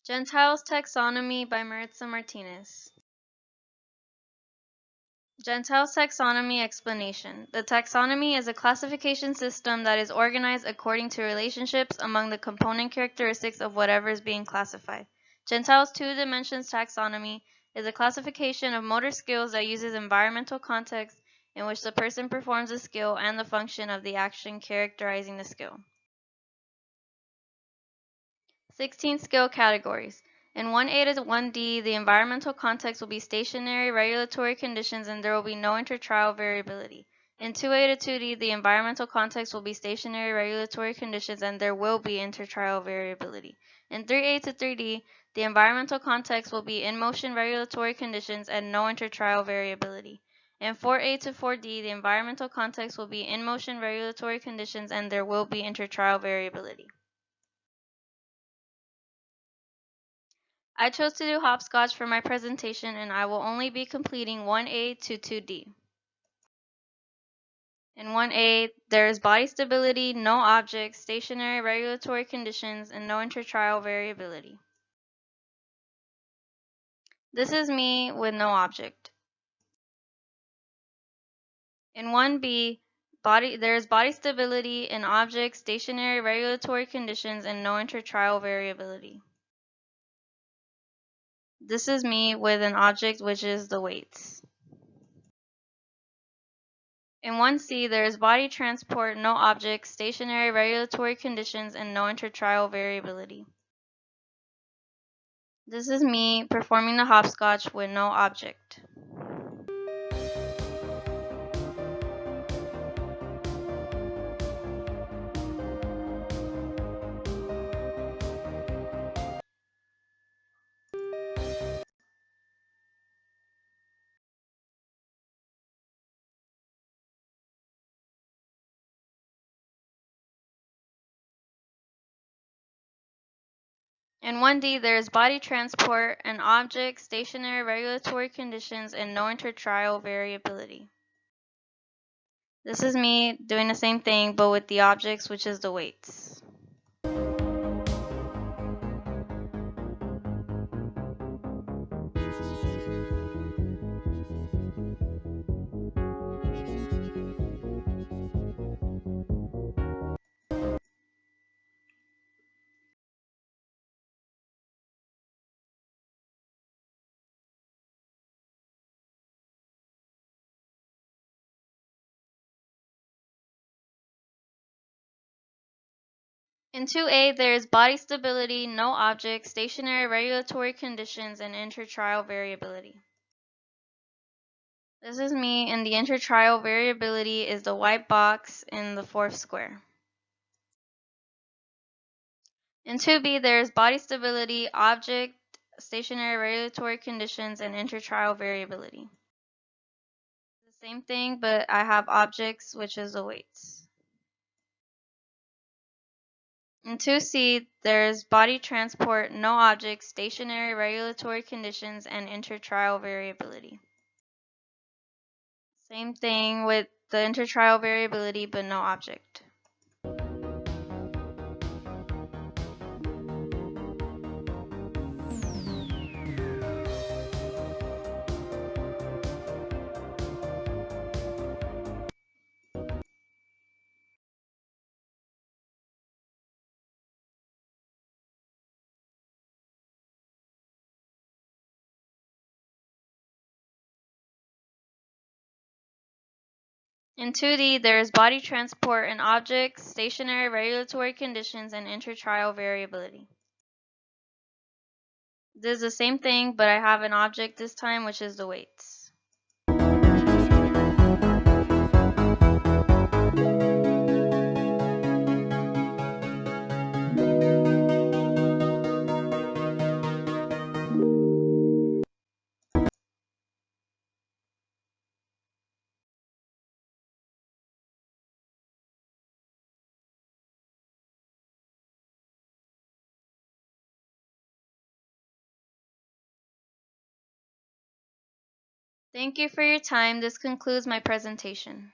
Gentile's Taxonomy by Maritza Martinez. Gentile's Taxonomy Explanation. The taxonomy is a classification system that is organized according to relationships among the component characteristics of whatever is being classified. Gentile's two dimensions taxonomy is a classification of motor skills that uses environmental context in which the person performs the skill and the function of the action characterizing the skill. 16 skill categories. In 1A to 1D, the environmental context will be stationary regulatory conditions and there will be no intertrial variability. In 2A to 2D, the environmental context will be stationary regulatory conditions and there will be intertrial variability. In 3A to 3D, the environmental context will be in motion regulatory conditions and no intertrial variability. In 4A to 4D, the environmental context will be in motion regulatory conditions and there will be intertrial variability. I chose to do Hopscotch for my presentation and I will only be completing 1A to 2D. In 1A, there is body stability, no objects, stationary regulatory conditions, and no intertrial variability. This is me with no object. In 1B, there is body stability, an object, stationary regulatory conditions, and no intertrial variability. This is me with an object, which is the weights. In 1C, there is body transport, no objects, stationary regulatory conditions, and no intertrial variability. This is me performing the hopscotch with no object. In 1D, there is body transport, an object, stationary regulatory conditions, and no intertrial variability. This is me doing the same thing, but with the objects, which is the weights. In 2A, there is body stability, no object, stationary regulatory conditions, and intertrial variability. This is me, and the intertrial variability is the white box in the fourth square. In 2B, there is body stability, object, stationary regulatory conditions, and intertrial variability. The same thing, but I have objects, which is the weights. In 2C, there is body transport, no objects, stationary regulatory conditions, and intertrial variability. Same thing with the intertrial variability, but no object. In 2D, there is body transport, an object, stationary regulatory conditions, and intertrial variability. This is the same thing, but I have an object this time, which is the weights. Thank you for your time. This concludes my presentation.